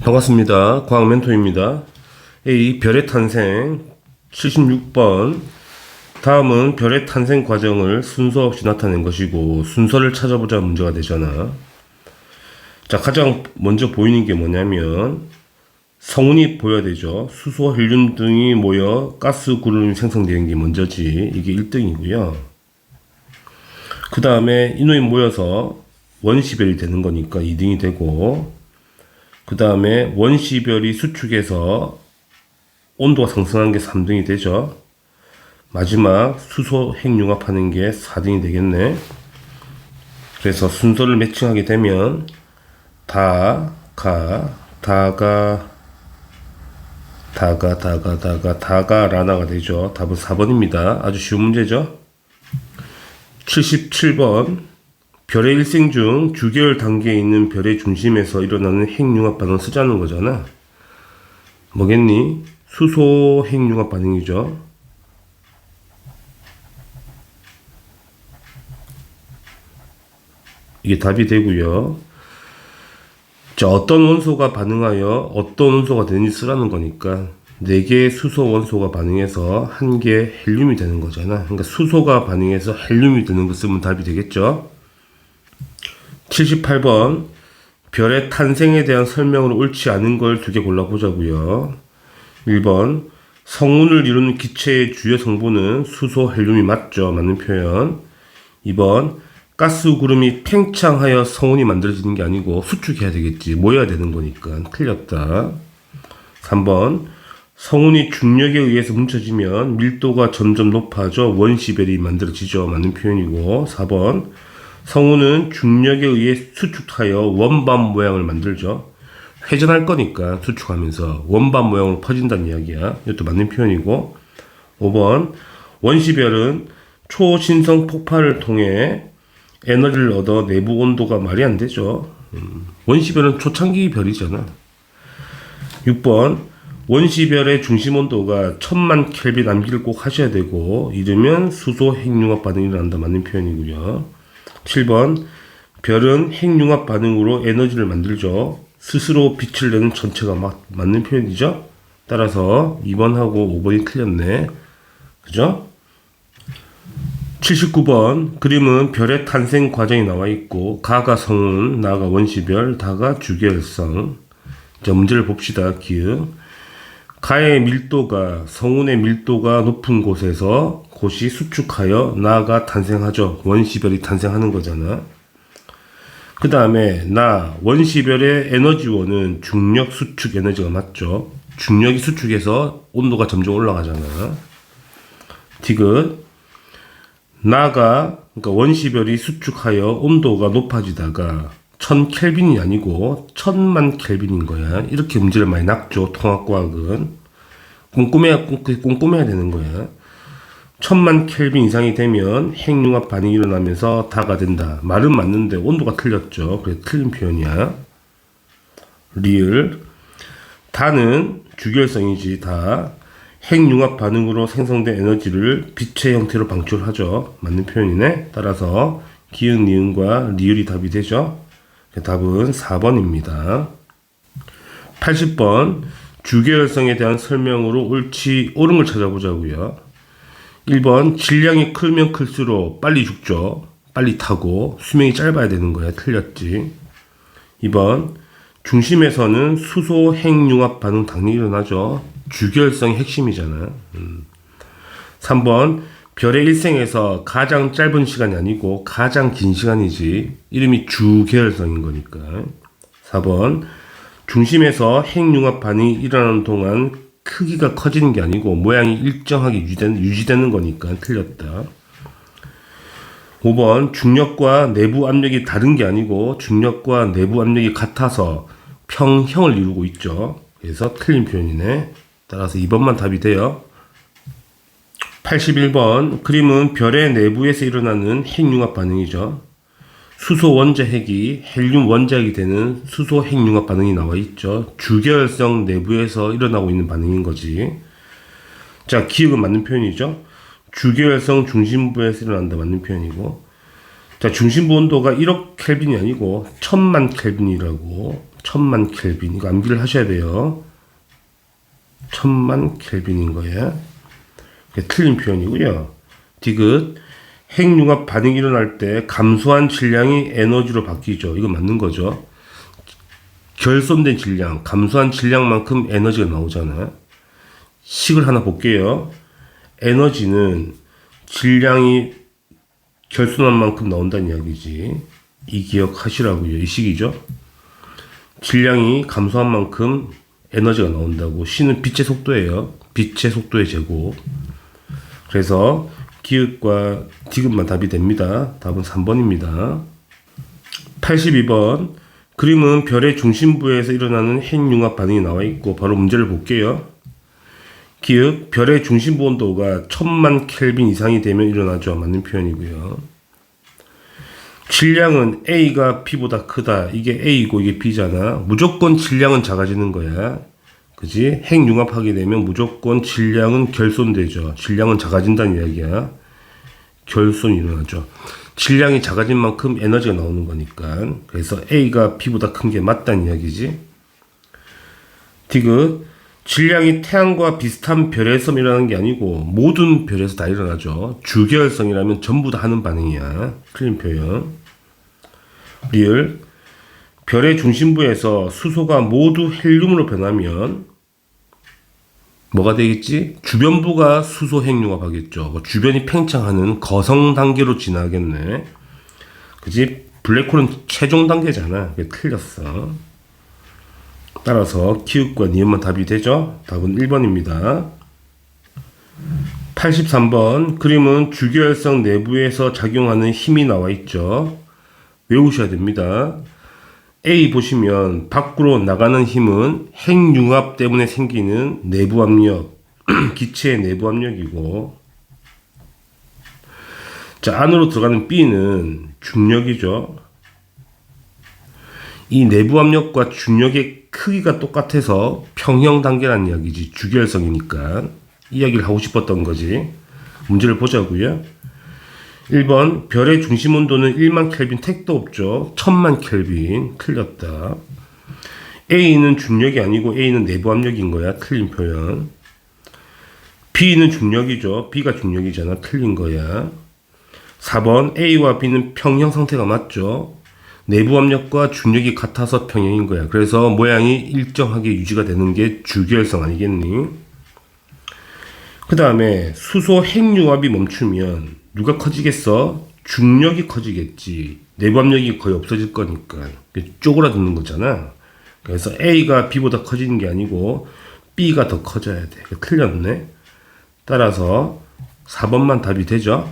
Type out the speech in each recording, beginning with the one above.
반갑습니다. 과학 멘토입니다. A. 별의 탄생 76번. 다음은 별의 탄생 과정을 순서 없이 나타낸 것이고 순서를 찾아보자 문제가 되잖아. 자, 가장 먼저 보이는 게 뭐냐면 성운이 보여야 되죠. 수소, 헬륨 등이 모여 가스 구름이 생성되는 게 먼저지. 이게 1등이고요. 그 다음에 인원이 모여서 원시별이 되는 거니까 2등이 되고, 그 다음에 원시별이 수축해서 온도가 상승한 게 3등이 되죠. 마지막 수소 핵융합하는 게 4등이 되겠네. 그래서 순서를 매칭하게 되면 다가라나가 되죠. 답은 4번입니다. 아주 쉬운 문제죠. 77번. 별의 일생 중 주계열 단계에 있는 별의 중심에서 일어나는 핵융합 반응을 쓰자는 거잖아. 뭐겠니? 수소 핵융합 반응이죠. 이게 답이 되고요. 자, 어떤 원소가 반응하여 어떤 원소가 되는지 쓰라는 거니까 4개의 수소 원소가 반응해서 1개의 헬륨이 되는 거잖아. 그러니까 수소가 반응해서 헬륨이 되는 거 쓰면 답이 되겠죠. 78번. 별의 탄생에 대한 설명으로 옳지 않은 걸 2개 골라보자고요. 1번. 성운을 이루는 기체의 주요 성분은 수소, 헬륨이 맞죠. 맞는 표현. 2번. 가스 구름이 팽창하여 성운이 만들어지는 게 아니고 수축해야 되겠지. 모여야 되는 거니까. 틀렸다. 3번. 성운이 중력에 의해서 뭉쳐지면 밀도가 점점 높아져 원시별이 만들어지죠. 맞는 표현이고. 4번. 성운은 중력에 의해 수축하여 원반 모양을 만들죠. 회전할 거니까 수축하면서 원반 모양으로 퍼진다는 이야기야. 이것도 맞는 표현이고. 5번. 원시별은 초신성 폭발을 통해 에너지를 얻어 내부 온도가 말이 안 되죠. 원시별은 초창기 별이잖아. 6번. 원시별의 중심 온도가 1000만 켈빈 암기를 꼭 하셔야 되고, 이르면 수소 핵융합 반응이 일어난다. 맞는 표현이고요. 7번. 별은 핵융합 반응으로 에너지를 만들죠. 스스로 빛을 내는 전체가 맞는 표현이죠. 따라서 2번하고 5번이 틀렸네. 그죠? 79번. 그림은 별의 탄생 과정이 나와 있고, 가가 성운, 나가 원시별, 다가 주계열성. 자, 문제를 봅시다. 기억. 가의 밀도가, 성운의 밀도가 높은 곳에서 곳이 수축하여 나가 탄생하죠. 원시별이 탄생하는 거잖아. 그 다음에 원시별의 에너지원은 중력 수축 에너지가 맞죠. 중력이 수축해서 온도가 점점 올라가잖아. 디귿. 그러니까 원시별이 수축하여 온도가 높아지다가 1000켈빈이 아니고 1000만 켈빈인 거야. 이렇게 문제를 많이 낚죠. 통합과학은. 꼼꼼해야 되는 거야. 1000만 켈빈 이상이 되면 핵융합 반응이 일어나면서 다가 된다. 말은 맞는데 온도가 틀렸죠. 그래서 틀린 표현이야. 리을. 다는 주결성이지. 다. 핵융합 반응으로 생성된 에너지를 빛의 형태로 방출하죠. 맞는 표현이네. 따라서 기역, 니은과 리을이 답이 되죠. 답은 4번입니다. 80번. 주계열성에 대한 설명으로 옳은 걸 찾아보자고요. 1번. 질량이 크면 클수록 빨리 죽죠. 빨리 타고 수명이 짧아야 되는 거야. 틀렸지. 2번. 중심에서는 수소 핵융합 반응 당연히 일어나죠. 주계열성이 핵심이잖아. 3번. 별의 일생에서 가장 짧은 시간이 아니고 가장 긴 시간이지. 이름이 주계열성인 거니까. 4번. 중심에서 핵융합 반응이 일어나는 동안 크기가 커지는 게 아니고 모양이 일정하게 유지되는 거니까 틀렸다. 5번. 중력과 내부 압력이 다른 게 아니고 중력과 내부 압력이 같아서 평형을 이루고 있죠. 그래서 틀린 표현이네. 따라서 2번만 답이 돼요. 81번. 그림은 별의 내부에서 일어나는 핵융합 반응이죠. 수소 원자 핵이 헬륨 원자 핵이 되는 수소 핵융합 반응이 나와 있죠. 주계열성 내부에서 일어나고 있는 반응인 거지. 자, 기억은 맞는 표현이죠. 주계열성 중심부에서 일어난다. 맞는 표현이고. 자, 중심부 온도가 1억 켈빈이 아니고 1000만 켈빈이라고 1000만 켈빈. 이거 암기를 하셔야 돼요. 1000만 켈빈인 거예요. 틀린 표현이고요. 디귿. 핵융합 반응이 일어날 때 감소한 질량이 에너지로 바뀌죠. 이거 맞는 거죠. 결손된 질량, 감소한 질량만큼 에너지가 나오잖아요. 식을 하나 볼게요. 에너지는 질량이 결손한 만큼 나온다는 이야기지. 이 기억하시라고요. 이 식이죠. 질량이 감소한 만큼 에너지가 나온다고. C는 빛의 속도예요. 빛의 속도의 제곱. 그래서 기읍과 디귿만 답이 됩니다. 답은 3번입니다. 82번. 그림은 별의 중심부에서 일어나는 핵융합 반응이 나와 있고 바로 문제를 볼게요. 기읍, 별의 중심부 온도가 1000만 켈빈 이상이 되면 일어나죠. 맞는 표현이고요. 질량은 A가 B보다 크다. 이게 A고 이게 B잖아. 무조건 질량은 작아지는 거야. 그지? 핵융합하게 되면 무조건 질량은 결손되죠. 질량은 작아진다는 이야기야. 결손이 일어나죠. 질량이 작아진 만큼 에너지가 나오는 거니까. 그래서 A가 B보다 큰 게 맞다는 이야기지. 디귿. 질량이 태양과 비슷한 별에서 일어나는 게 아니고 모든 별에서 다 일어나죠. 주계열성이라면 전부 다 하는 반응이야. 틀린 표현. 리을. 별의 중심부에서 수소가 모두 헬륨으로 변하면 뭐가 되겠지? 주변부가 수소 핵융합하겠죠. 주변이 팽창하는 거성 단계로 지나겠네. 그지? 블랙홀은 최종 단계잖아. 그게 틀렸어. 따라서 키읔과 니은만 답이 되죠. 답은 1번입니다. 83번. 그림은 주계열성 내부에서 작용하는 힘이 나와 있죠. 외우셔야 됩니다. A 보시면 밖으로 나가는 힘은 핵융합 때문에 생기는 내부 압력, 기체의 내부 압력이고, 자, 안으로 들어가는 B는 중력이죠. 이 내부 압력과 중력의 크기가 똑같아서 평형 단계라는 이야기지. 주계열성이니까. 이 이야기를 하고 싶었던 거지. 문제를 보자고요. 1번. 별의 중심 온도는 1만 켈빈 택도 없죠. 1000만 켈빈. 틀렸다. A는 중력이 아니고 A는 내부 압력인 거야. 틀린 표현. B는 중력이죠. B가 중력이잖아. 틀린 거야. 4번. A와 B는 평형 상태가 맞죠. 내부 압력과 중력이 같아서 평형인 거야. 그래서 모양이 일정하게 유지가 되는 게 주계열성 아니겠니? 그 다음에 수소 핵융합이 멈추면 누가 커지겠어? 중력이 커지겠지. 내부 압력이 거의 없어질 거니까. 쪼그라드는 거잖아. 그래서 A가 B보다 커지는 게 아니고 B가 더 커져야 돼. 틀렸네. 따라서 4번만 답이 되죠.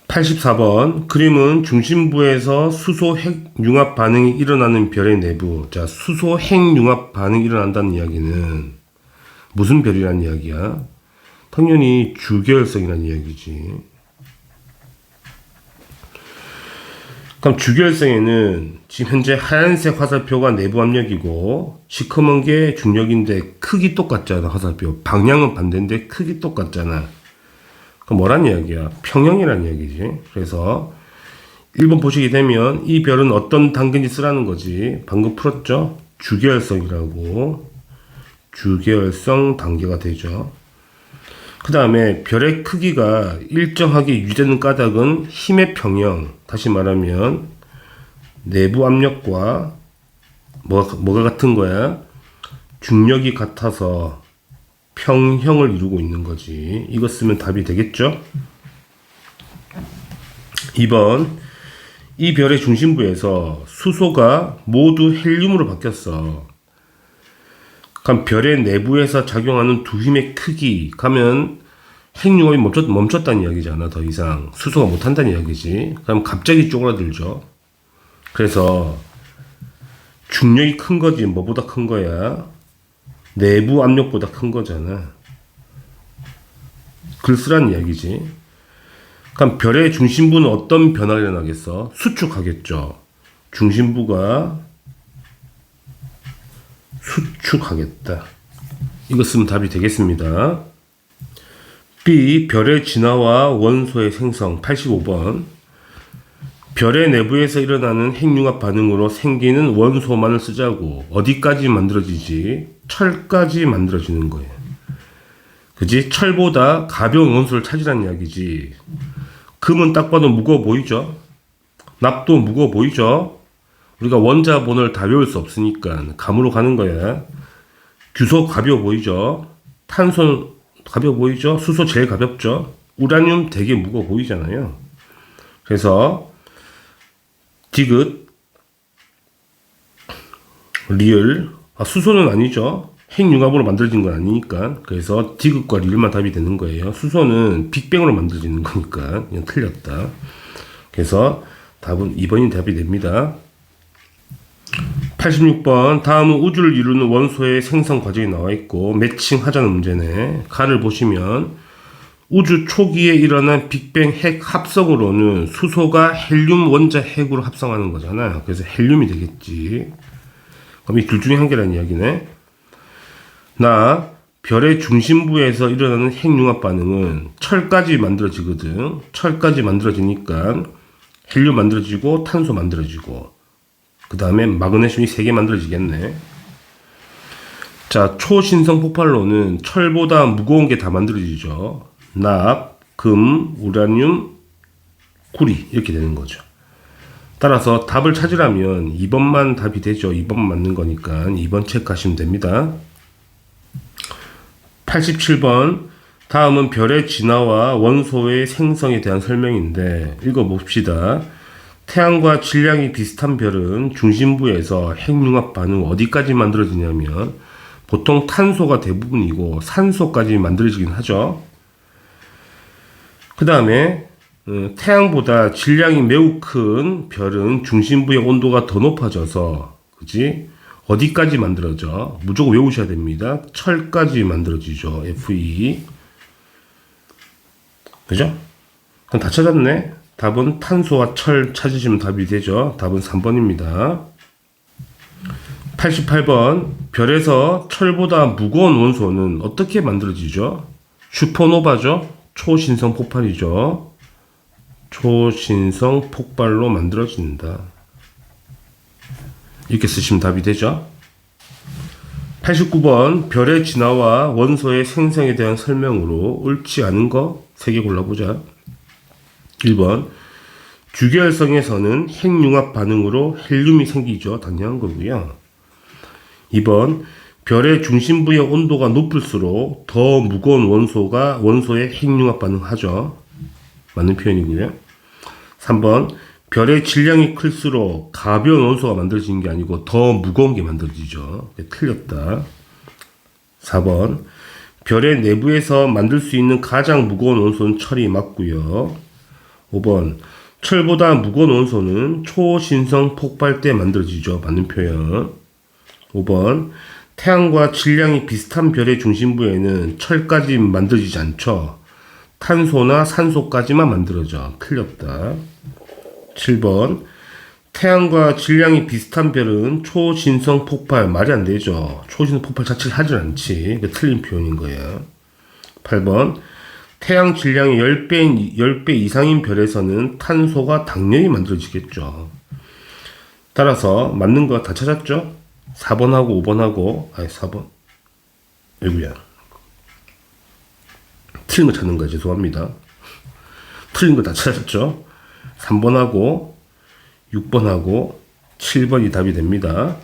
84번. 그림은 중심부에서 수소 핵융합 반응이 일어나는 별의 내부. 자, 수소 핵융합 반응이 일어난다는 이야기는 무슨 별이라는 이야기야? 당연히 주계열성이라는 이야기지. 그럼 주계열성에는 지금 현재 하얀색 화살표가 내부 압력이고 시커먼 게 중력인데 크기 똑같잖아. 화살표 방향은 반대인데 크기 똑같잖아. 그럼 뭐란 이야기야? 평형이라는 이야기지. 그래서 1번 보시게 되면 이 별은 어떤 단계인지 쓰라는 거지. 방금 풀었죠? 주계열성이라고. 주계열성 단계가 되죠. 그 다음에 별의 크기가 일정하게 유지되는 까닭은 힘의 평형. 다시 말하면 내부 압력과 뭐가 같은 거야? 중력이 같아서 평형을 이루고 있는 거지. 이거 쓰면 답이 되겠죠? 2번. 이 별의 중심부에서 수소가 모두 헬륨으로 바뀌었어. 그럼 별의 내부에서 작용하는 두 힘의 크기 가면 핵융합이 멈췄다는 이야기잖아. 더 이상 수소가 못한다는 이야기지. 그럼 갑자기 쪼그라들죠. 그래서 중력이 큰 거지. 뭐보다 큰 거야? 내부 압력보다 큰 거잖아. 그걸 쓰라는 이야기지. 그럼 별의 중심부는 어떤 변화가 일어나겠어? 수축하겠죠. 중심부가 수축하겠다. 이거 쓰면 답이 되겠습니다. B. 별의 진화와 원소의 생성. 85번. 별의 내부에서 일어나는 핵융합 반응으로 생기는 원소만을 쓰자고. 어디까지 만들어지지? 철까지 만들어지는 거예요. 그지? 철보다 가벼운 원소를 찾으라는 이야기지. 금은 딱 봐도 무거워 보이죠? 납도 무거워 보이죠? 우리가 원자번호를 다 외울 수 없으니까 감으로 가는 거야. 규소 가벼워 보이죠? 탄소 가벼워 보이죠? 수소 제일 가볍죠? 우라늄 되게 무거워 보이잖아요. 그래서 디귿, 리을, 수소는 아니죠. 핵융합으로 만들어진 건 아니니까. 그래서 디귿과 리을만 답이 되는 거예요. 수소는 빅뱅으로 만들어지는 거니까 이건 틀렸다. 그래서 답은 2번이 답이 됩니다. 86번 다음은 우주를 이루는 원소의 생성 과정이 나와 있고 매칭하자는 문제네. 가를 보시면 우주 초기에 일어난 빅뱅 핵 합성으로는 수소가 헬륨 원자 핵으로 합성하는 거잖아요. 그래서 헬륨이 되겠지. 그럼 이 둘 중에 한 개라는 이야기네. 나 별의 중심부에서 일어나는 핵융합 반응은 철까지 만들어지거든. 철까지 만들어지니까 헬륨 만들어지고 탄소 만들어지고 그 다음에 마그네슘이 3개 만들어지겠네. 자, 초신성 폭발로는 철보다 무거운 게 다 만들어지죠. 납, 금, 우라늄, 구리 이렇게 되는 거죠. 따라서 답을 찾으려면 2번만 답이 되죠. 2번 맞는 거니까 2번 체크하시면 됩니다. 87번 다음은 별의 진화와 원소의 생성에 대한 설명인데 읽어봅시다. 태양과 질량이 비슷한 별은 중심부에서 핵융합 반응 어디까지 만들어지냐면 보통 탄소가 대부분이고 산소까지 만들어지긴 하죠. 그 다음에 태양보다 질량이 매우 큰 별은 중심부의 온도가 더 높아져서 그지? 어디까지 만들어져? 무조건 외우셔야 됩니다. 철까지 만들어지죠. Fe. 그죠? 그럼 다 찾았네. 답은 탄소와 철 찾으시면 답이 되죠. 답은 3번입니다. 88번 별에서 철보다 무거운 원소는 어떻게 만들어지죠? 슈퍼노바죠. 초신성 폭발이죠. 초신성 폭발로 만들어진다. 이렇게 쓰시면 답이 되죠. 89번 별의 진화와 원소의 생성에 대한 설명으로 옳지 않은 거 3개 골라보자. 1번 주계열성에서는 핵융합 반응으로 헬륨이 생기죠. 당연한 거고요. 2번 별의 중심부의 온도가 높을수록 더 무거운 원소가 원소에 핵융합 반응하죠. 맞는 표현이고요. 3번 별의 질량이 클수록 가벼운 원소가 만들어지는 게 아니고 더 무거운 게 만들어지죠. 틀렸다. 4번 별의 내부에서 만들 수 있는 가장 무거운 원소는 철이 맞고요. 5번 철보다 무거운 원소는 초신성 폭발 때 만들어지죠. 맞는 표현. 5번 태양과 질량이 비슷한 별의 중심부에는 철까지 만들어지지 않죠. 탄소나 산소까지만 만들어져. 틀렸다. 7번 태양과 질량이 비슷한 별은 초신성 폭발 말이 안 되죠. 초신성 폭발 자체를 하질 않지. 틀린 표현인 거야. 8번 태양 질량이 10배 이상인 별에서는 탄소가 당연히 만들어지겠죠. 따라서 맞는 거 다 찾았죠? 4번하고 5번하고 4번 아이고야 틀린 거 찾는 거야. 죄송합니다. 틀린 거 다 찾았죠? 3번하고 6번하고 7번이 답이 됩니다.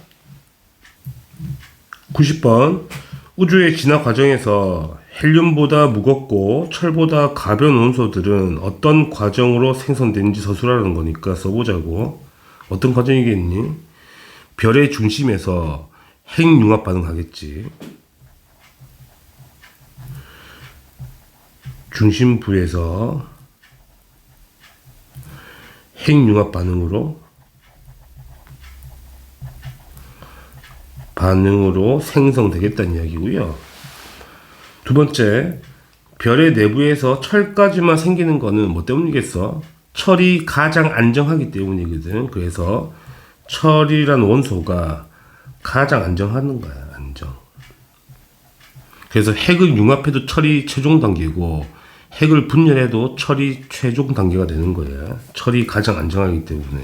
90번 우주의 진화 과정에서 헬륨보다 무겁고 철보다 가벼운 원소들은 어떤 과정으로 생성되는지 서술하는 거니까 써보자고. 어떤 과정이겠니? 별의 중심에서 핵융합 반응하겠지. 중심부에서 핵융합 반응으로 생성되겠다는 이야기고요. 두 번째, 별의 내부에서 철까지만 생기는 거는 뭐 때문이겠어? 철이 가장 안정하기 때문이거든. 그래서 철이란 원소가 가장 안정하는 거야. 안정. 그래서 핵을 융합해도 철이 최종 단계고 핵을 분열해도 철이 최종 단계가 되는 거야. 철이 가장 안정하기 때문에.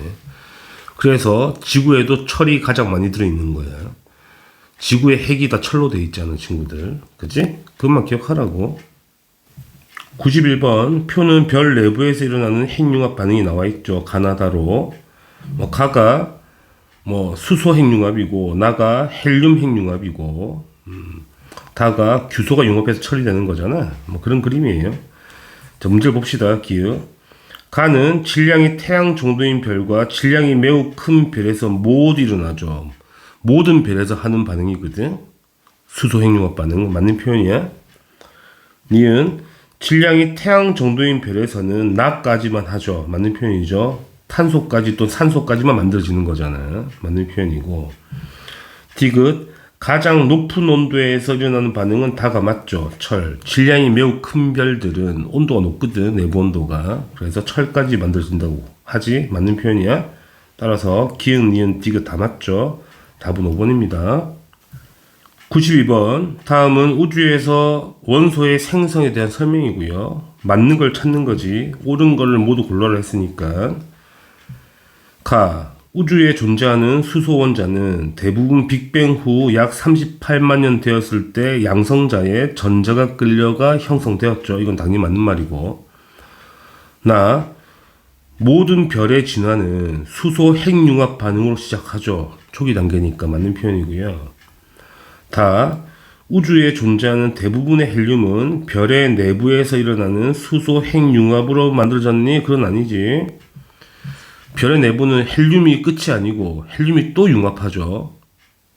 그래서 지구에도 철이 가장 많이 들어있는 거야. 지구의 핵이 다 철로 돼 있잖아, 친구들. 그치? 그것만 기억하라고. 91번 표는 별 내부에서 일어나는 핵융합 반응이 나와 있죠. 가나다로. 가가 수소 핵융합이고 나가 헬륨 핵융합이고 다가 규소가 융합해서 처리되는 거잖아. 그런 그림이에요. 자, 문제를 봅시다. 기억. 가는 질량이 태양 정도인 별과 질량이 매우 큰 별에서 모두 일어나죠. 모든 별에서 하는 반응이거든. 수소 핵융합 반응. 맞는 표현이야. 니은 질량이 태양 정도인 별에서는 나까지만 하죠. 맞는 표현이죠. 탄소까지 또 산소까지만 만들어지는 거잖아. 맞는 표현이고. 디귿 가장 높은 온도에서 일어나는 반응은 다가 맞죠. 철. 질량이 매우 큰 별들은 온도가 높거든. 내부 온도가. 그래서 철까지 만들어진다고 하지. 맞는 표현이야. 따라서 기응, 니은, 디귿 다 맞죠. 답은 5번입니다. 92번. 다음은 우주에서 원소의 생성에 대한 설명이고요. 맞는 걸 찾는 거지. 옳은 거를 모두 골라라 했으니까. 가. 우주에 존재하는 수소 원자는 대부분 빅뱅 후 약 38만 년 되었을 때 양성자의 전자가 끌려가 형성되었죠. 이건 당연히 맞는 말이고. 나. 모든 별의 진화는 수소 핵융합 반응으로 시작하죠. 초기 단계니까 맞는 표현이고요. 다. 우주에 존재하는 대부분의 헬륨은 별의 내부에서 일어나는 수소 핵융합으로 만들어졌니? 그건 아니지. 별의 내부는 헬륨이 끝이 아니고 헬륨이 또 융합하죠.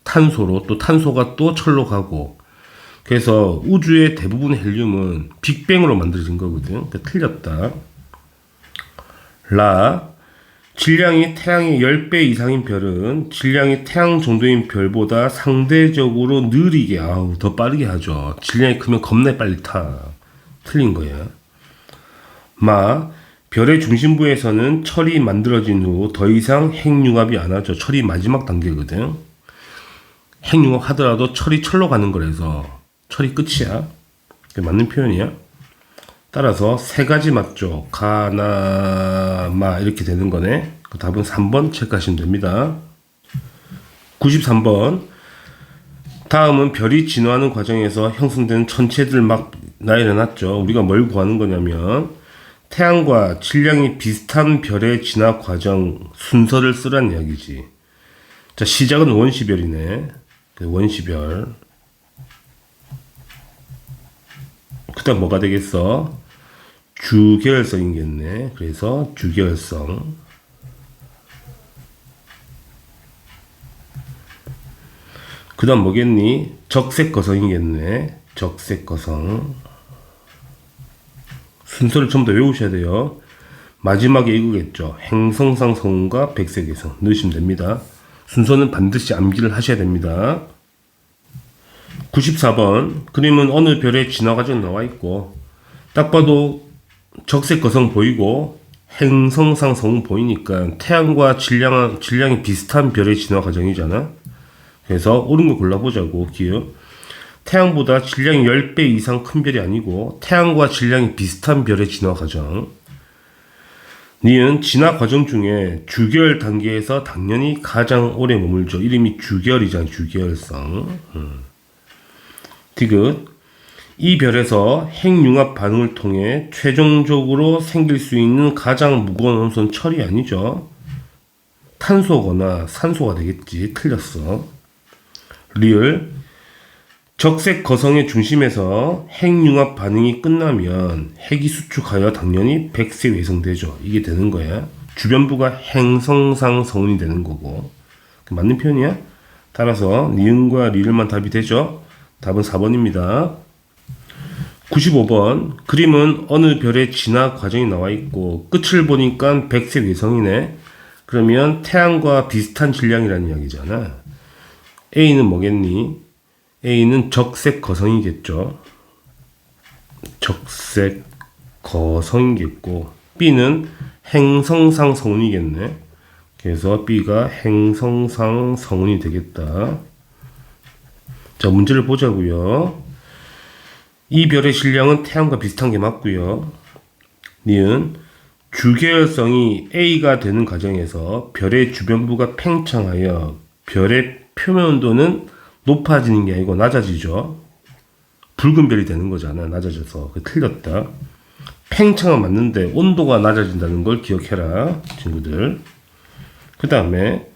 탄소로. 또 탄소가 또 철로 가고. 그래서 우주의 대부분의 헬륨은 빅뱅으로 만들어진 거거든. 그러니까 틀렸다. 라. 질량이 태양의 10배 이상인 별은 질량이 태양 정도인 별보다 상대적으로 느리게, 더 빠르게 하죠. 질량이 크면 겁나 빨리 타. 틀린 거야. 마. 별의 중심부에서는 철이 만들어진 후 더 이상 핵융합이 안 하죠. 철이 마지막 단계거든. 핵융합 하더라도 철이 철로 가는 거라서 철이 끝이야. 맞는 표현이야. 따라서 세 가지 맞죠. 가, 나, 마 이렇게 되는 거네. 그 답은 3번 체크하시면 됩니다. 93번. 다음은 별이 진화하는 과정에서 형성된 천체들 막 나열해놨죠. 우리가 뭘 구하는 거냐면 태양과 질량이 비슷한 별의 진화 과정 순서를 쓰라는 이야기지. 자, 시작은 원시별이네. 원시별. 그 다음 뭐가 되겠어? 주계열성이겠네. 그래서 주계열성. 그 다음 뭐겠니? 적색거성이겠네. 적색거성. 순서를 전부 다 외우셔야 돼요. 마지막에 이거겠죠. 행성상 성운과 백색외성 넣으시면 됩니다. 순서는 반드시 암기를 하셔야 됩니다. 94번. 그림은 어느 별의 진화 과정 나와 있고 딱 봐도 적색 거성 보이고 행성상 성운 보이니까 태양과 질량이 비슷한 별의 진화 과정이잖아. 그래서 옳은 거 골라보자고. 기억. 태양보다 질량이 10배 이상 큰 별이 아니고 태양과 질량이 비슷한 별의 진화 과정. 니은 진화 과정 중에 주계열 단계에서 당연히 가장 오래 머물죠. 이름이 주계열이잖아. 주계열성. 디귿. 이 별에서 핵융합 반응을 통해 최종적으로 생길 수 있는 가장 무거운 원소는 철이 아니죠. 탄소거나 산소가 되겠지. 틀렸어. 리을. 적색 거성의 중심에서 핵융합 반응이 끝나면 핵이 수축하여 당연히 백색 외성되죠. 이게 되는 거야. 주변부가 행성상 성운이 되는 거고. 맞는 표현이야? 따라서 니은과 리을만 답이 되죠. 답은 4번입니다. 95번. 그림은 어느 별의 진화 과정이 나와 있고 끝을 보니까 백색 외성이네. 그러면 태양과 비슷한 질량이라는 이야기잖아. A는 뭐겠니? A는 적색 거성이겠죠. 적색 거성이겠고 B는 행성상 성운이겠네. 그래서 B가 행성상 성운이 되겠다. 자, 문제를 보자고요. 이 별의 질량은 태양과 비슷한 게 맞고요. 니은 주계열성이 A가 되는 과정에서 별의 주변부가 팽창하여 별의 표면 온도는 높아지는 게 아니고 낮아지죠. 붉은 별이 되는 거잖아. 낮아져서. 틀렸다. 팽창은 맞는데 온도가 낮아진다는 걸 기억해라, 친구들. 그 다음에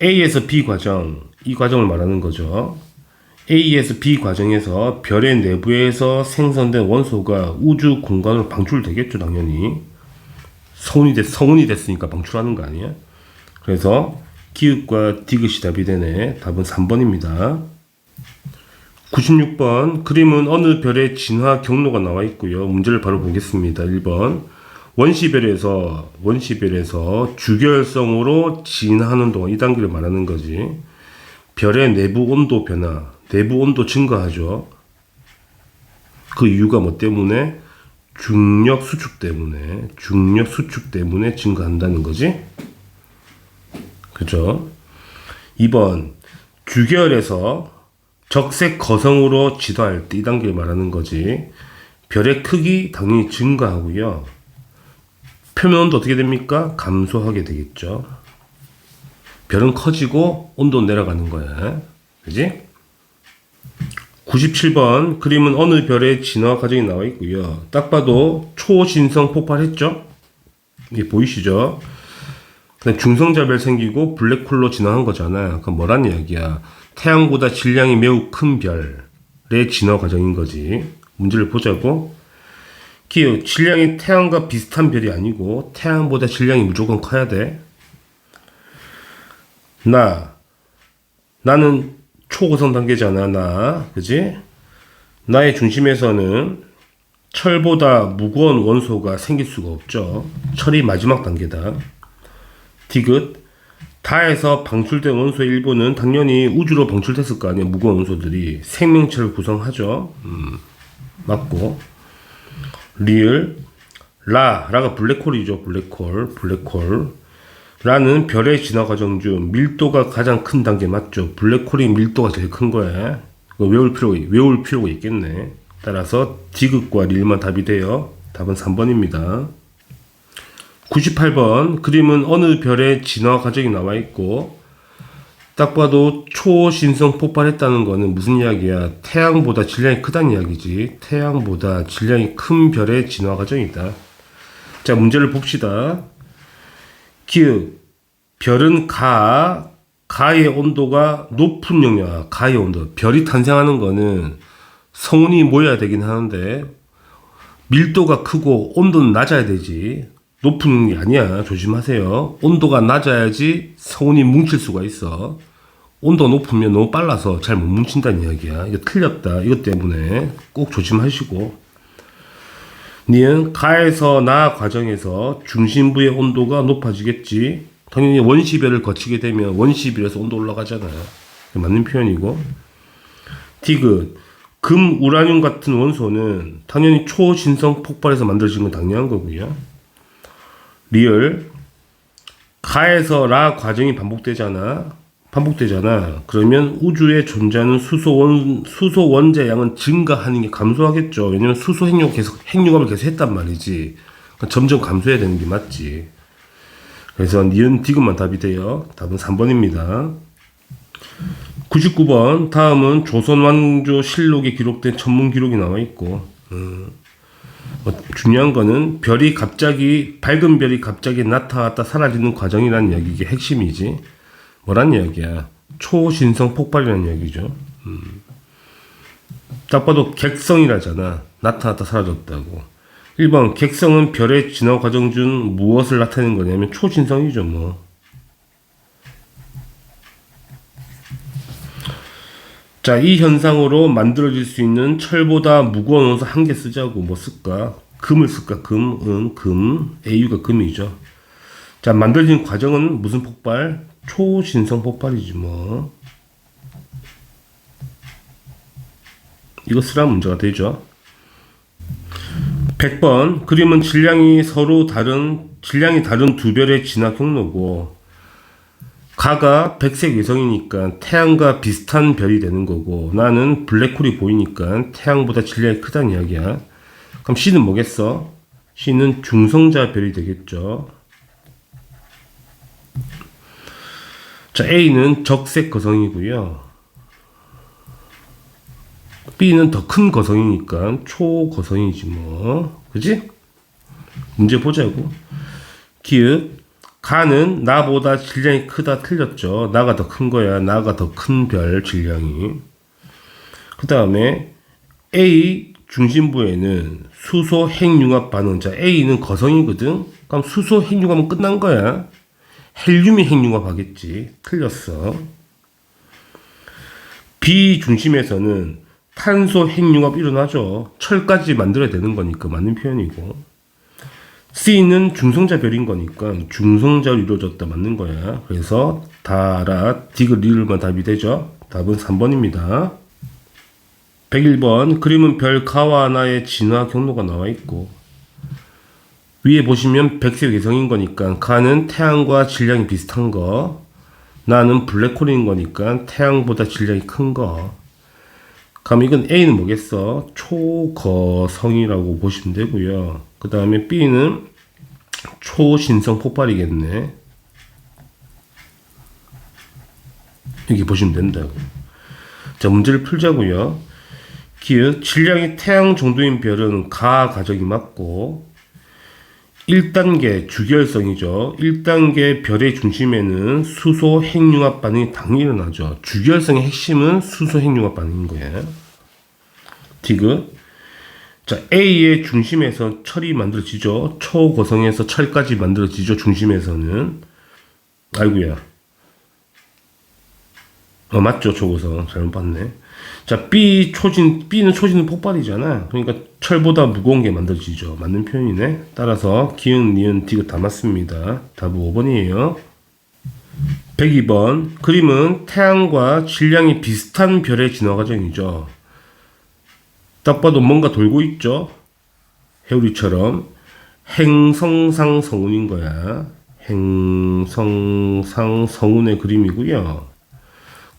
A에서 B 과정, 이 과정을 말하는 거죠. A에서 B 과정에서 별의 내부에서 생성된 원소가 우주 공간으로 방출되겠죠, 당연히. 성운이 됐으니까 방출하는 거 아니야? 그래서 기읍과 디귿이 답이 되네. 답은 3번입니다. 96번 그림은 어느 별의 진화 경로가 나와 있고요. 문제를 바로 보겠습니다. 1번 원시별에서 주결성으로 진화하는 동안 이 단계를 말하는 거지. 별의 내부 온도 변화, 내부 온도 증가하죠. 그 이유가 뭐 때문에? 중력 수축 때문에 증가한다는 거지. 그죠? 2번 주결에서 적색 거성으로 진화할 때 이 단계를 말하는 거지. 별의 크기 당연히 증가하고요. 표면 온도 어떻게 됩니까? 감소하게 되겠죠. 별은 커지고 온도는 내려가는 거야. 그지? 97번 그림은 어느 별의 진화 과정이 나와 있고요. 딱 봐도 초신성 폭발했죠? 이게 보이시죠? 중성자별 생기고 블랙홀로 진화한 거잖아. 그럼 뭐란 이야기야? 태양보다 질량이 매우 큰 별의 진화 과정인 거지. 문제를 보자고. 기억, 질량이 태양과 비슷한 별이 아니고 태양보다 질량이 무조건 커야 돼. 나는 초고성 단계잖아. 그지? 나의 중심에서는 철보다 무거운 원소가 생길 수가 없죠. 철이 마지막 단계다. 디귿 다에서 방출된 원소의 일부는 당연히 우주로 방출됐을 거 아니야. 무거운 원소들이 생명체를 구성하죠. 맞고. 리을 라가 블랙홀이죠. 블랙홀 라는 별의 진화 과정 중 밀도가 가장 큰 단계 맞죠. 블랙홀이 밀도가 제일 큰 거야. 외울 필요가 있겠네. 따라서 디귿과 릴만 답이 돼요. 답은 3번입니다. 98번 그림은 어느 별의 진화 과정이 나와 있고 딱 봐도 초신성 폭발했다는 거는 무슨 이야기야? 태양보다 질량이 크다는 이야기지. 태양보다 질량이 큰 별의 진화 과정이다. 자, 문제를 봅시다. 기읍 별은 가의 온도가 높은 영역. 가의 온도. 별이 탄생하는 거는 성운이 모여야 되긴 하는데 밀도가 크고 온도는 낮아야 되지. 높은 게 아니야. 조심하세요. 온도가 낮아야지 성운이 뭉칠 수가 있어. 온도가 높으면 너무 빨라서 잘 못 뭉친다는 이야기야. 이거 틀렸다. 이것 때문에 꼭 조심하시고. 니은 가에서 나 과정에서 중심부의 온도가 높아지겠지. 당연히 원시별을 거치게 되면 원시별에서 온도 올라가잖아요. 맞는 표현이고. 디귿 금, 우라늄 같은 원소는 당연히 초신성 폭발에서 만들어진 건 당연한 거고요. 리을 가에서 라 과정이 반복되잖아. 그러면 우주에 존재하는 수소 원자 양은 증가하는 게 감소하겠죠. 왜냐면 수소 핵융합을 계속 했단 말이지. 그러니까 점점 감소해야 되는 게 맞지. 그래서 니은 디귿만 답이 돼요. 답은 3번입니다. 99번 다음은 조선왕조 실록에 기록된 천문 기록이 나와 있고 중요한 거는 밝은 별이 갑자기 나타났다 사라지는 과정이라는 이야기. 이게 핵심이지. 뭐란 이야기야? 초신성 폭발이라는 이야기죠. 딱 봐도 객성이라잖아. 나타났다 사라졌다고. 1번 객성은 별의 진화 과정 중 무엇을 나타내는 거냐면 초신성이죠. 뭐. 자, 이 현상으로 만들어질 수 있는 철보다 무거운 원소 한 개 쓰자고. 뭐 쓸까? 금을 쓸까? 금. AU가 금이죠. 자, 만들어진 과정은 무슨 폭발? 초신성 폭발이지 뭐. 이거 쓰라면 문제가 되죠. 100번 그림은 질량이 다른 두 별의 진화 경로고 가가 백색 외성이니까 태양과 비슷한 별이 되는 거고, 나는 블랙홀이 보이니까 태양보다 질량이 크다는 이야기야. 그럼 C는 뭐겠어? C는 중성자 별이 되겠죠. 자, A는 적색 거성이고요. B는 더 큰 거성이니까 초거성이지 뭐. 그지? 문제 보자고. 기읍. 가는 나보다 질량이 크다 틀렸죠. 나가 더 큰 거야. 나가 더 큰 별 질량이. 그 다음에 A 중심부에는 수소 핵융합 반응. 자, A는 거성이거든. 그럼 수소 핵융합은 끝난 거야. 헬륨이 핵융합 하겠지. 틀렸어. B 중심에서는 탄소 핵융합 일어나죠. 철까지 만들어야 되는 거니까 맞는 표현이고. C는 중성자 별인 거니까 중성자로 이루어졌다 맞는 거야. 그래서 다라 디귿 리을만 답이 되죠. 답은 3번입니다. 101번 그림은 별 가와 나의 진화 경로가 나와 있고, 위에 보시면 백색 외성인 거니까 가는 태양과 질량이 비슷한 거, 나는 블랙홀인 거니까 태양보다 질량이 큰 거. 그럼 이건 A는 뭐겠어? 초거성이라고 보시면 되고요. 그 다음에 B는 초신성 폭발이겠네. 이렇게 보시면 된다고. 자, 문제를 풀자고요. 기읍, 질량이 태양 정도인 별은 가 가정이 맞고, 1단계 주결성이죠. 1단계 별의 중심에는 수소 핵융합 반응이 당연히 일어나죠. 주결성의 핵심은 수소 핵융합 반응인 거예요. 디귿. 자, A의 중심에서 철이 만들어지죠. 초고성에서 철까지 만들어지죠. 중심에서는. 아이고야. 맞죠. 초고성. 잘못 봤네. 자, B는 초진 폭발이잖아. 그러니까 철보다 무거운 게 만들어지죠. 맞는 표현이네. 따라서 기은, 니은, 디귿 다 맞습니다. 답은 5번이에요. 102번. 그림은 태양과 질량이 비슷한 별의 진화 과정이죠. 딱 봐도 뭔가 돌고 있죠. 해우리처럼. 행성상 성운인 거야. 행성상 성운의 그림이고요.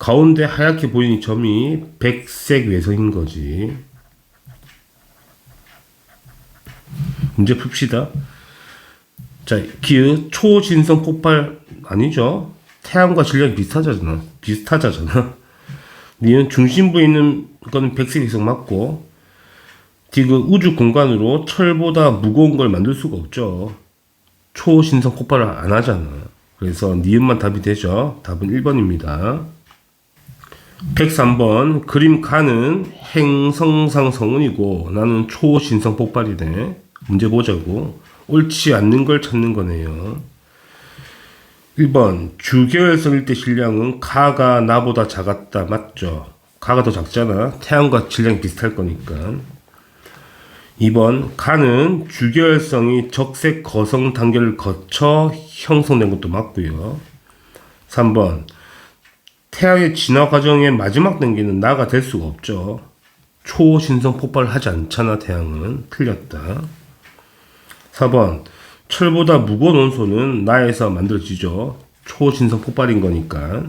가운데 하얗게 보이는 점이 백색 외성인 거지. 문제 풉시다. 자, 기읍 초진성 폭발 아니죠. 태양과 질량이 비슷하잖아. 니은 중심부에 있는 거는 백색 외성 맞고, 디귿 우주 공간으로 철보다 무거운 걸 만들 수가 없죠. 초신성 폭발을 안 하잖아. 그래서 니은만 답이 되죠. 답은 1번입니다. 103번 그림 가는 행성상 성운이고 나는 초신성 폭발이네. 문제 보자고. 옳지 않는 걸 찾는 거네요. 1번 주계열성일 때 질량은 가가 나보다 작았다. 맞죠? 가가 더 작잖아. 태양과 질량이 비슷할 거니까. 2번 가는 주계열성이 적색 거성 단계를 거쳐 형성된 것도 맞고요. 3번 태양의 진화 과정의 마지막 단계는 나가 될 수가 없죠. 초신성 폭발을 하지 않잖아. 태양은. 틀렸다. 4번 철보다 무거운 원소는 나에서 만들어지죠. 초신성 폭발인 거니까.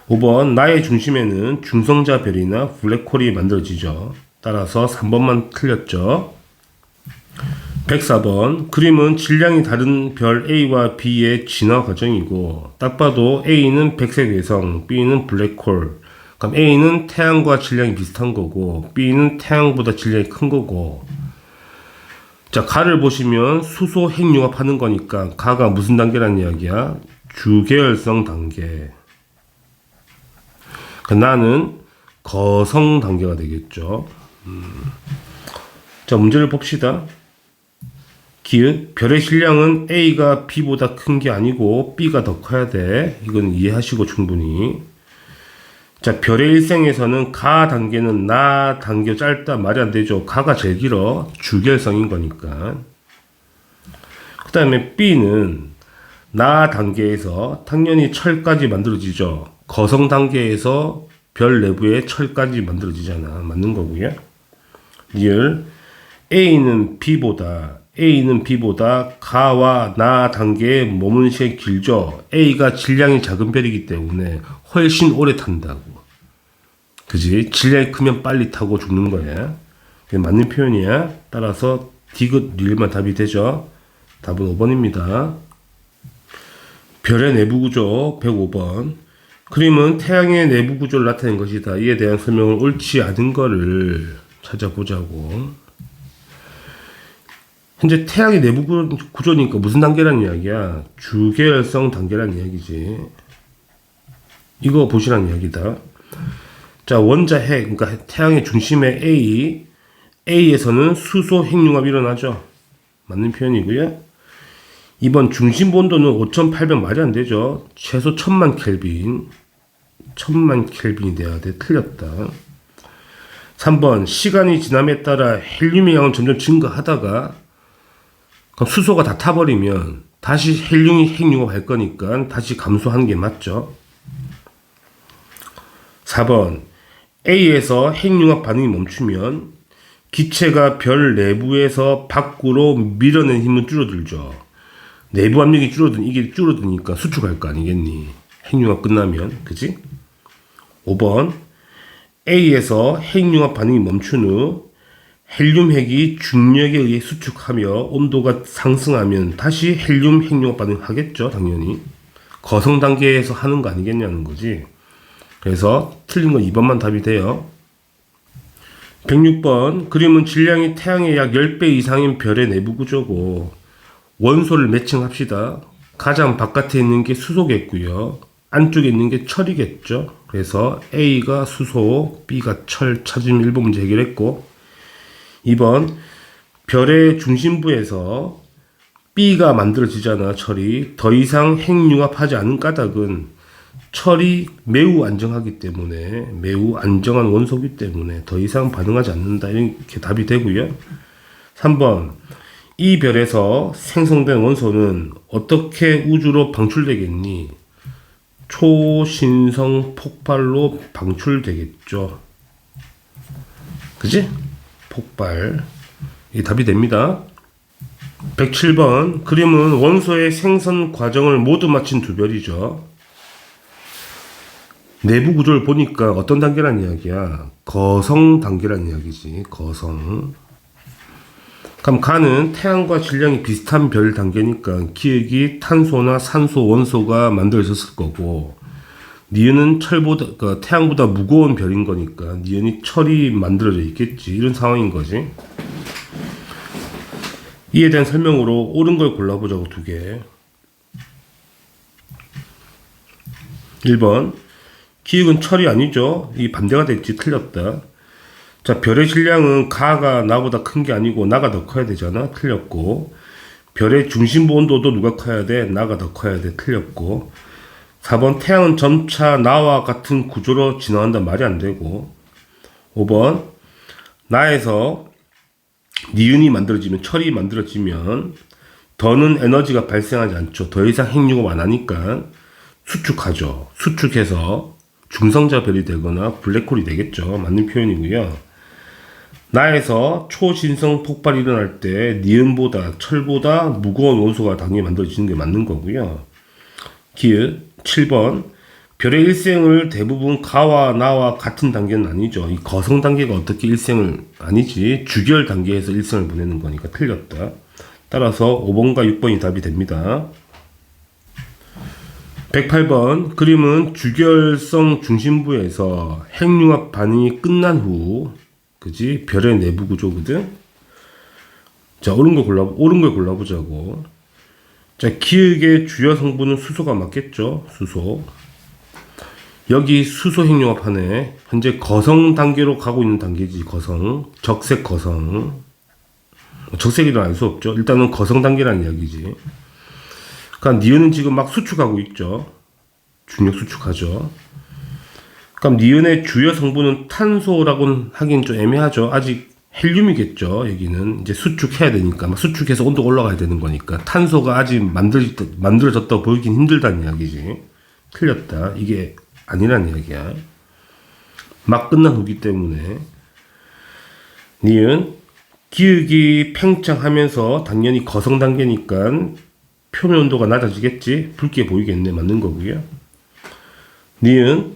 5번 나의 중심에는 중성자 별이나 블랙홀이 만들어지죠. 따라서 3번만 틀렸죠. 104번 그림은 질량이 다른 별 A와 B의 진화 과정이고, 딱 봐도 A는 백색 외성, B는 블랙홀. 그럼 A는 태양과 질량이 비슷한 거고, B는 태양보다 질량이 큰 거고. 자, 가를 보시면 수소 핵융합 하는 거니까 가가 무슨 단계라는 이야기야? 주계열성 단계. 나는 거성 단계가 되겠죠. 자, 문제를 봅시다. 기읍, 별의 질량은 A가 B보다 큰 게 아니고 B가 더 커야 돼. 이건 이해하시고 충분히. 자, 별의 일생에서는 가 단계는 나 단계 짧다. 말이 안 되죠. 가가 제일 길어. 주결성인 거니까. 그 다음에 B는 나 단계에서 당연히 철까지 만들어지죠. 거성 단계에서 별 내부에 철까지 만들어지잖아. 맞는 거고요. 리을 A는 B보다 A는 B보다 가와 나 단계에 머무는 시간이 길죠. A가 질량이 작은 별이기 때문에 훨씬 오래 탄다고. 그지? 질량이 크면 빨리 타고 죽는 거야. 그게 맞는 표현이야. 따라서 디귿 리을만 답이 되죠. 답은 5번입니다. 별의 내부 구조 105번. 그림은 태양의 내부 구조를 나타낸 것이다. 이에 대한 설명을 옳지 않은 거를 찾아보자고. 현재 태양의 내부 구조니까 무슨 단계라는 이야기야? 주계열성 단계라는 이야기지. 이거 보시라는 이야기다. 자, 원자 핵, 그러니까 태양의 중심에 A에서는 수소 핵융합이 일어나죠. 맞는 표현이고요. 이번 중심 온도는 5800 말이 안 되죠. 최소 1000만 켈빈. 1000만 켈빈이 돼야 돼. 틀렸다. 3번 시간이 지남에 따라 헬륨의 양은 점점 증가하다가 그럼 수소가 다 타버리면 다시 헬륨이 핵융합할 거니까 다시 감소하는 게 맞죠. 4번 A에서 핵융합 반응이 멈추면 기체가 별 내부에서 밖으로 밀어낸 힘은 줄어들죠. 내부 압력이 이게 줄어드니까 수축할 거 아니겠니? 핵융합 끝나면, 그지? 5번 A에서 핵융합 반응이 멈춘 후 헬륨 핵이 중력에 의해 수축하며 온도가 상승하면 다시 헬륨 핵융합 반응하겠죠, 당연히. 거성 단계에서 하는 거 아니겠냐는 거지. 그래서 틀린 건 2번만 답이 돼요. 106번 그림은 질량이 태양의 약 10배 이상인 별의 내부 구조고 원소를 매칭합시다. 가장 바깥에 있는 게 수소겠고요. 안쪽에 있는 게 철이겠죠. 그래서 A가 수소, B가 철 찾으면 1번 문제 해결했고 2번 별의 중심부에서 B가 만들어지잖아. 철이 더 이상 핵융합하지 않은 까닭은 철이 매우 안정하기 때문에 매우 안정한 원소이기 때문에 더 이상 반응하지 않는다. 이렇게 답이 되고요. 3번 이 별에서 생성된 원소는 어떻게 우주로 방출되겠니? 초신성 폭발로 방출되겠죠. 그지? 폭발. 이게 답이 됩니다. 107번 그림은 원소의 생성 과정을 모두 마친 두 별이죠. 내부 구조를 보니까 어떤 단계란 이야기야? 거성 단계란 이야기지. 거성. 그럼 가는 태양과 질량이 비슷한 별 단계니까 기억이 탄소나 산소 원소가 만들어졌을 거고 니은은 철보다 그러니까 태양보다 무거운 별인 거니까 니은이 철이 만들어져 있겠지. 이런 상황인 거지. 이에 대한 설명으로 옳은 걸 골라보자고 두 개. 1번 기억은 철이 아니죠. 이 반대가 됐지. 틀렸다. 자, 별의 질량은 가가 나보다 큰 게 아니고 나가 더 커야 되잖아. 틀렸고. 별의 중심부 온도도 누가 커야 돼? 나가 더 커야 돼. 틀렸고. 4번 태양은 점차 나와 같은 구조로 진화한다. 말이 안 되고. 5번 나에서 니은이 만들어지면 철이 만들어지면 더는 에너지가 발생하지 않죠. 더 이상 핵융합 안 하니까 수축하죠. 수축해서 중성자 별이 되거나 블랙홀이 되겠죠. 맞는 표현이고요. 나에서 초신성 폭발이 일어날 때 니은보다 철보다 무거운 원소가 당연히 만들어지는 게 맞는 거고요. 기읍 7번 별의 일생을 대부분 가와 나와 같은 단계는 아니죠. 이 거성 단계가 어떻게 일생을 아니지. 주결 단계에서 일생을 보내는 거니까 틀렸다. 따라서 5번과 6번이 답이 됩니다. 108번 그림은 주결성 중심부에서 핵융합 반응이 끝난 후 그지 별의 내부 구조거든. 자, 옳은 걸 골라보자고. 자, 기역의 주요 성분은 수소가 맞겠죠. 수소. 여기 수소 핵융합하네. 현재 거성 단계로 가고 있는 단계지. 거성. 적색 거성. 적색이라 알 수 없죠. 일단은 거성 단계라는 이야기지. 그러니까 니은은 지금 막 수축하고 있죠. 중력 수축하죠. 그럼 니은의 주요 성분은 탄소라고는 하긴 좀 애매하죠. 아직 헬륨이겠죠. 여기는 이제 수축해야 되니까 막 수축해서 온도가 올라가야 되는 거니까 탄소가 아직 만들어졌다고 보이긴 힘들다는 이야기지. 틀렸다. 이게 아니란 이야기야. 막 끝난 후기 때문에 니은 기울기 팽창하면서 당연히 거성 단계니까 표면 온도가 낮아지겠지. 붉게 보이겠네. 맞는 거고요. 니은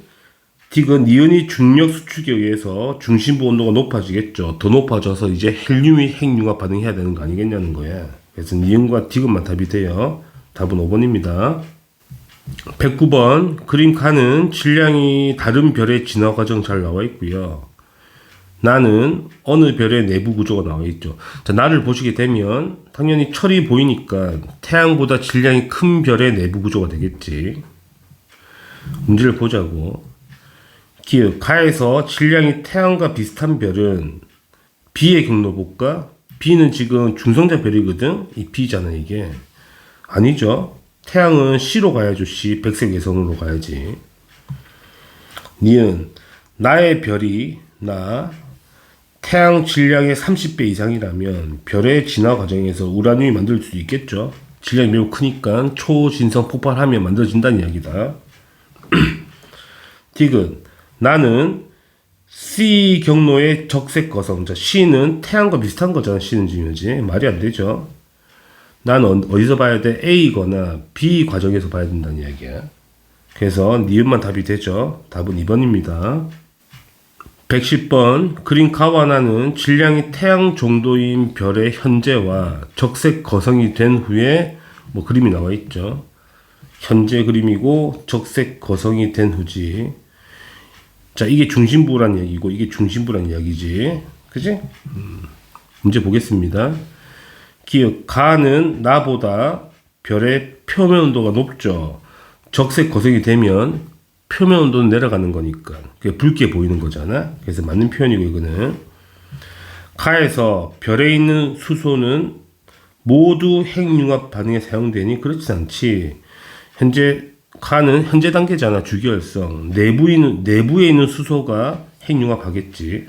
디귿 니은이 중력 수축에 의해서 중심부 온도가 높아지겠죠. 더 높아져서 이제 헬륨이 핵융합 반응해야 되는 거 아니겠냐는 거야. 그래서 니은과 디귿만 답이 돼요. 답은 5번입니다. 109번 그림 칸은 질량이 다른 별의 진화 과정 잘 나와 있고요. 나는 어느 별의 내부 구조가 나와 있죠. 자, 나를 보시게 되면 당연히 철이 보이니까 태양보다 질량이 큰 별의 내부 구조가 되겠지. 문제를 보자고. 기억 가에서 질량이 태양과 비슷한 별은 B의 경로 볼까? B는 지금 중성자 별이거든. 이 B잖아 이게. 아니죠. 태양은 C로 가야죠. C 백색 외선으로 가야지. 니은 나의 별이 나 태양 질량의 30배 이상이라면 별의 진화 과정에서 우라늄이 만들 수 있겠죠. 질량이 매우 크니까 초진성 폭발하면 만들어진다는 이야기다. 디귿 나는 C 경로의 적색 거성. 자, C는 태양과 비슷한 거잖아. C는 지금 현재 말이 안 되죠. 나는 어디서 봐야 돼? A거나 B 과정에서 봐야 된다는 이야기야. 그래서 니은만 답이 되죠. 답은 2번입니다. 110번 그림 가와나는 질량이 태양 정도인 별의 현재와 적색 거성이 된 후에 뭐 그림이 나와 있죠. 현재 그림이고 적색 거성이 된 후지. 자, 이게 중심부란 얘기고 이게 중심부란 이야기지. 그지? 문제 보겠습니다. 기억 가는 나보다 별의 표면 온도가 높죠. 적색 거성이 되면 표면 온도는 내려가는 거니까 그게 붉게 보이는 거잖아. 그래서 맞는 표현이고 이거는 가에서 별에 있는 수소는 모두 핵융합 반응에 사용되니 그렇지 않지. 현재 가는 현재 단계잖아. 주기혈성 내부에 있는 수소가 핵융합하겠지.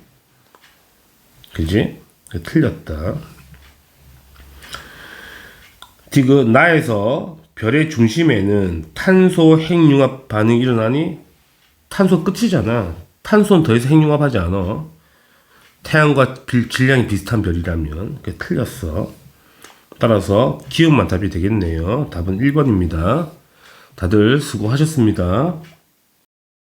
그지? 틀렸다. 디귿 나에서 별의 중심에는 탄소 핵융합 반응이 일어나니 탄소 끝이잖아. 탄소는 더 이상 핵융합하지 않아. 태양과 질량이 비슷한 별이라면. 그게 틀렸어. 따라서 기억만 답이 되겠네요. 답은 1번입니다. 다들 수고하셨습니다.